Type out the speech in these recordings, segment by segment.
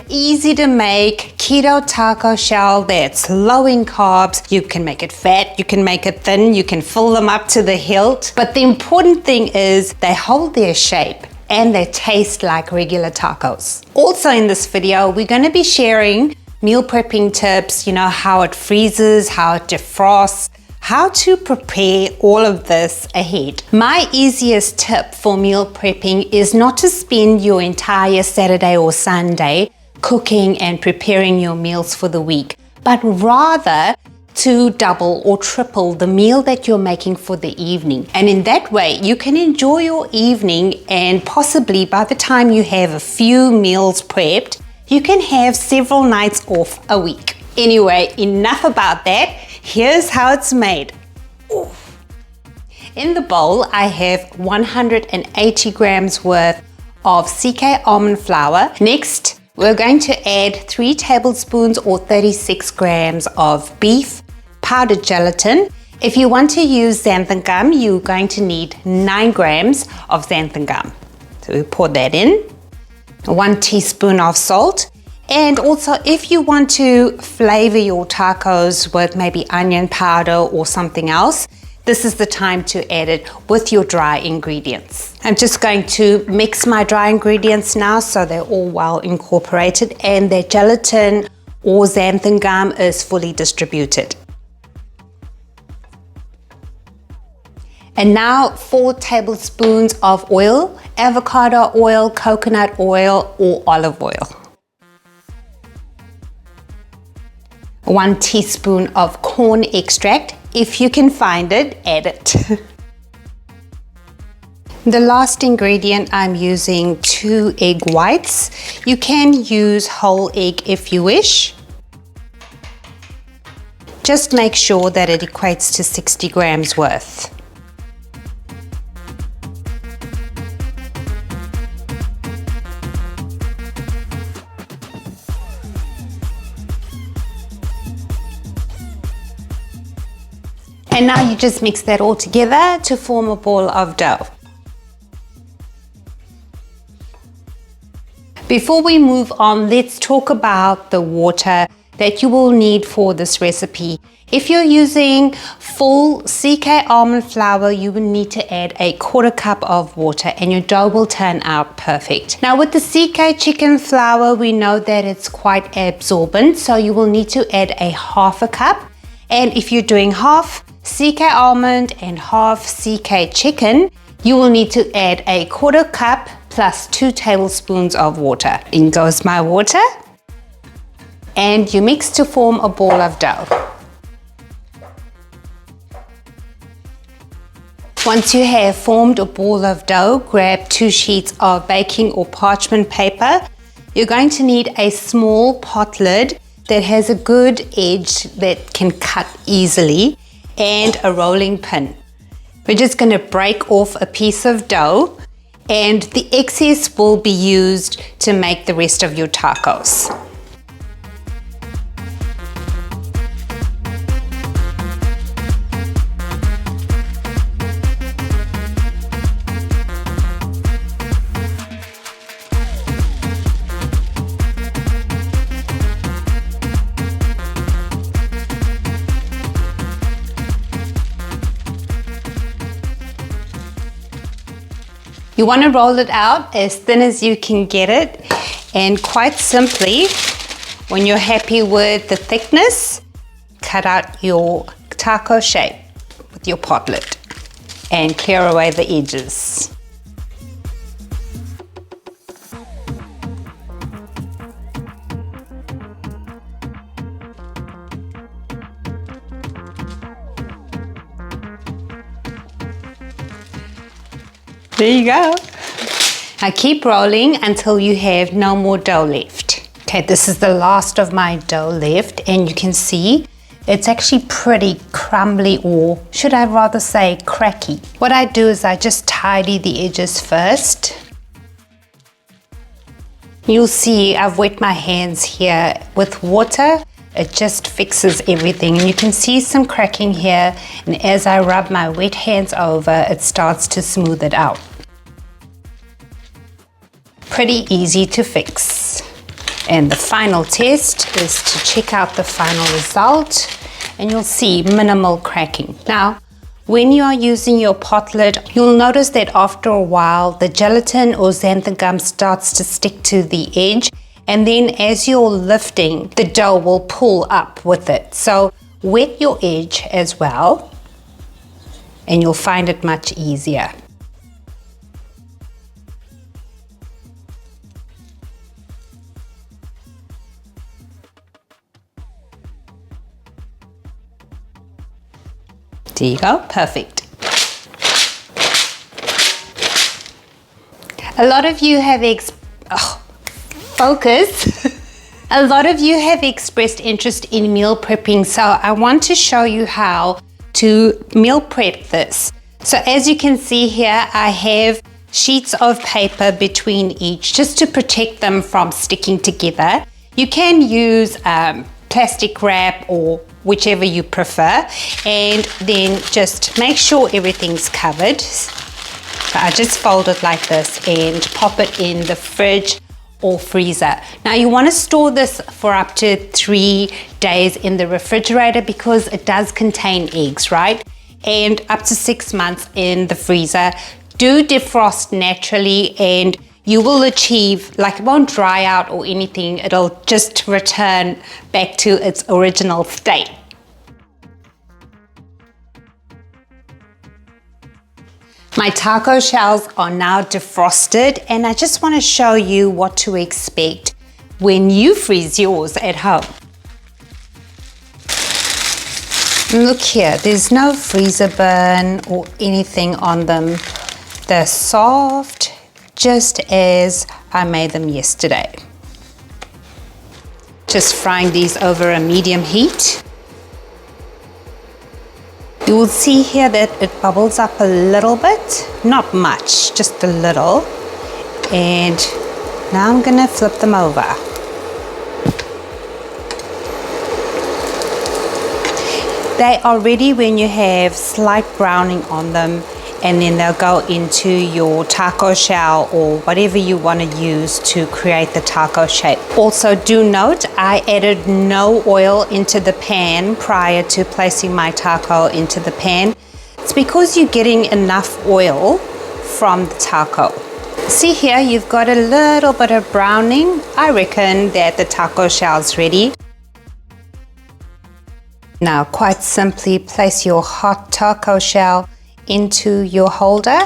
easy to make keto taco shell that's low in carbs. You can make it fat, you can make it thin, you can fill them up to the hilt. But the important thing is they hold their shape and they taste like regular tacos. Also in this video, we're going to be sharing meal prepping tips, how it freezes, how it defrosts, how to prepare all of this ahead. My easiest tip for meal prepping is not to spend your entire Saturday or Sunday cooking and preparing your meals for the week, but rather to double or triple the meal that you're making for the evening. And in that way, you can enjoy your evening, and possibly by the time you have a few meals prepped, you can have several nights off a week. Anyway, enough about that. Here's how it's made. Ooh. In the bowl, I have 180 grams worth of CK almond flour. Next, we're going to add 3 tablespoons or 36 grams of beef powdered gelatin. If you want to use xanthan gum, you're going to need 9 grams of xanthan gum. So we pour that in. 1 teaspoon of salt. And also, if you want to flavor your tacos with maybe onion powder or something else, this is the time to add it with your dry ingredients. I'm just going to mix my dry ingredients now so they're all well incorporated and the gelatin or xanthan gum is fully distributed. And now 4 tablespoons of oil, avocado oil, coconut oil, or olive oil. 1 teaspoon of corn extract. If you can find it, add it. The last ingredient, I'm using 2 egg whites. You can use whole egg if you wish. Just make sure that it equates to 60 grams worth. And now you just mix that all together to form a ball of dough. Before we move on, let's talk about the water that you will need for this recipe. If you're using full CK almond flour, you will need to add a 1/4 cup of water and your dough will turn out perfect. Now with the CK chicken flour, we know that it's quite absorbent, so you will need to add a 1/2 cup. And if you're doing half CK almond and half CK chicken, you will need to add a 1/4 cup plus 2 tablespoons of water. In goes my water. And you mix to form a ball of dough. Once you have formed a ball of dough, grab 2 sheets of baking or parchment paper. You're going to need a small pot lid that has a good edge that can cut easily, and a rolling pin. We're just going to break off a piece of dough, and the excess will be used to make the rest of your tacos. You want to roll it out as thin as you can get it, and quite simply, when you're happy with the thickness, cut out your taco shape with your pot lid and clear away the edges. There you go. Now keep rolling until you have no more dough left. Okay, this is the last of my dough left, and you can see it's actually pretty crumbly, or should I rather say cracky. What I do is I just tidy the edges first. You'll see I've wet my hands here with water. It just fixes everything, and you can see some cracking here, and as I rub my wet hands over, it starts to smooth it out. Pretty easy to fix. And the final test is to check out the final result, and you'll see minimal cracking. Now, when you are using your pot lid, you'll notice that after a while, the gelatin or xanthan gum starts to stick to the edge, and then as you're lifting, the dough will pull up with it. So wet your edge as well, and you'll find it much easier. There you go, perfect. A lot of you have A lot of you have expressed interest in meal prepping, so I want to show you how to meal prep this. So as you can see here, I have sheets of paper between each just to protect them from sticking together. You can use plastic wrap or whichever you prefer, and then just make sure everything's covered. So I just fold it like this and pop it in the fridge or freezer. Now you want to store this for up to 3 days in the refrigerator because it does contain eggs, right? And up to 6 months in the freezer. Do defrost naturally and you will achieve, like, it won't dry out or anything, it'll just return back to its original state. My taco shells are now defrosted, and I just want to show you what to expect when you freeze yours at home. Look here, there's no freezer burn or anything on them. They're soft, just as I made them yesterday. Just frying these over a medium heat. You will see here that it bubbles up a little bit, not much, just a little. And now I'm gonna flip them over. They are ready when you have slight browning on them, and then they'll go into your taco shell or whatever you want to use to create the taco shape. Also, do note, I added no oil into the pan prior to placing my taco into the pan. It's because you're getting enough oil from the taco. See here, you've got a little bit of browning. I reckon that the taco shell's ready. Now, quite simply, place your hot taco shell into your holder,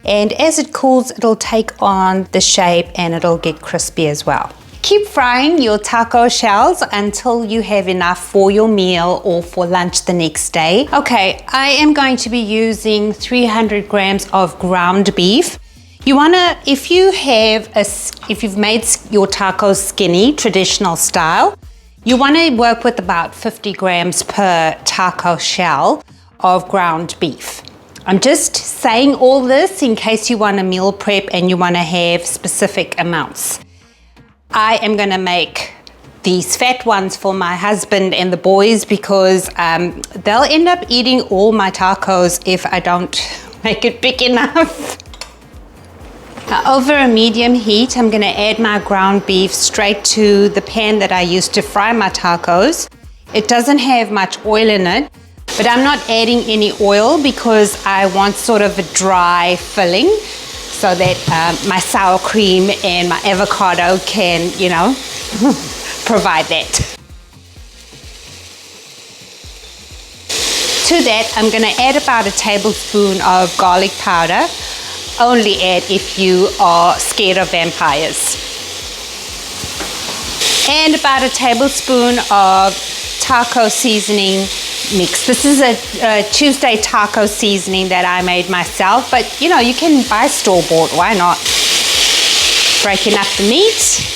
and as it cools, it'll take on the shape and it'll get crispy as well. Keep frying your taco shells until you have enough for your meal or for lunch the next day. Okay, I am going to be using 300 grams of ground beef. You wanna, if you've made your tacos skinny, traditional style, you wanna work with about 50 grams per taco shell of ground beef. I'm just saying all this in case you want to meal prep and you want to have specific amounts. I am going to make these fat ones for my husband and the boys because they'll end up eating all my tacos if I don't make it big enough. Now, over a medium heat, I'm going to add my ground beef straight to the pan that I used to fry my tacos. It doesn't have much oil in it, but I'm not adding any oil because I want sort of a dry filling so that my sour cream and my avocado can, you know, provide that. To that, I'm going to add about a tablespoon of garlic powder. Only add if you are scared of vampires. And about a tablespoon of taco seasoning mix. This is a Tuesday taco seasoning that I made myself, but you know, you can buy store-bought, why not? Breaking up the meat.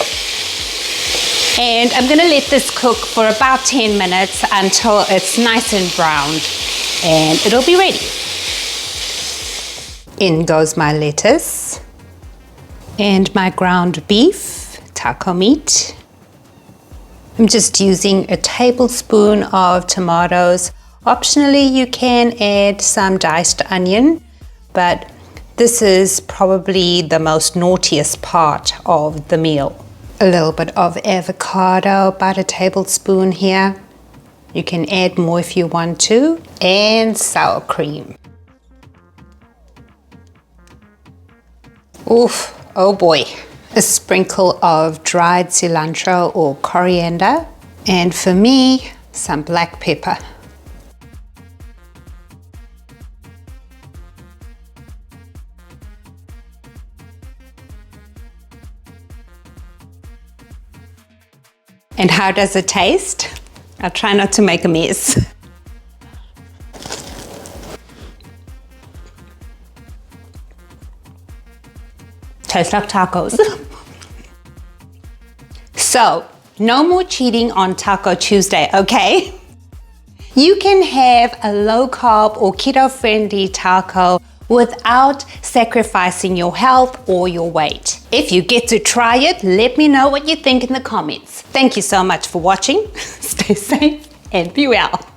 And I'm gonna let this cook for about 10 minutes until it's nice and browned, and it'll be ready. In goes my lettuce and my ground beef, taco meat. I'm just using a tablespoon of tomatoes. Optionally, you can add some diced onion, but this is probably the most naughtiest part of the meal. A little bit of avocado, about a tablespoon here. You can add more if you want to. And sour cream. Oof, oh boy. A sprinkle of dried cilantro or coriander. And for me, some black pepper. And how does it taste? I'll try not to make a mess. Tastes like tacos. So, no more cheating on Taco Tuesday, okay? You can have a low-carb or keto-friendly taco without sacrificing your health or your weight. If you get to try it, let me know what you think in the comments. Thank you so much for watching. Stay safe and be well.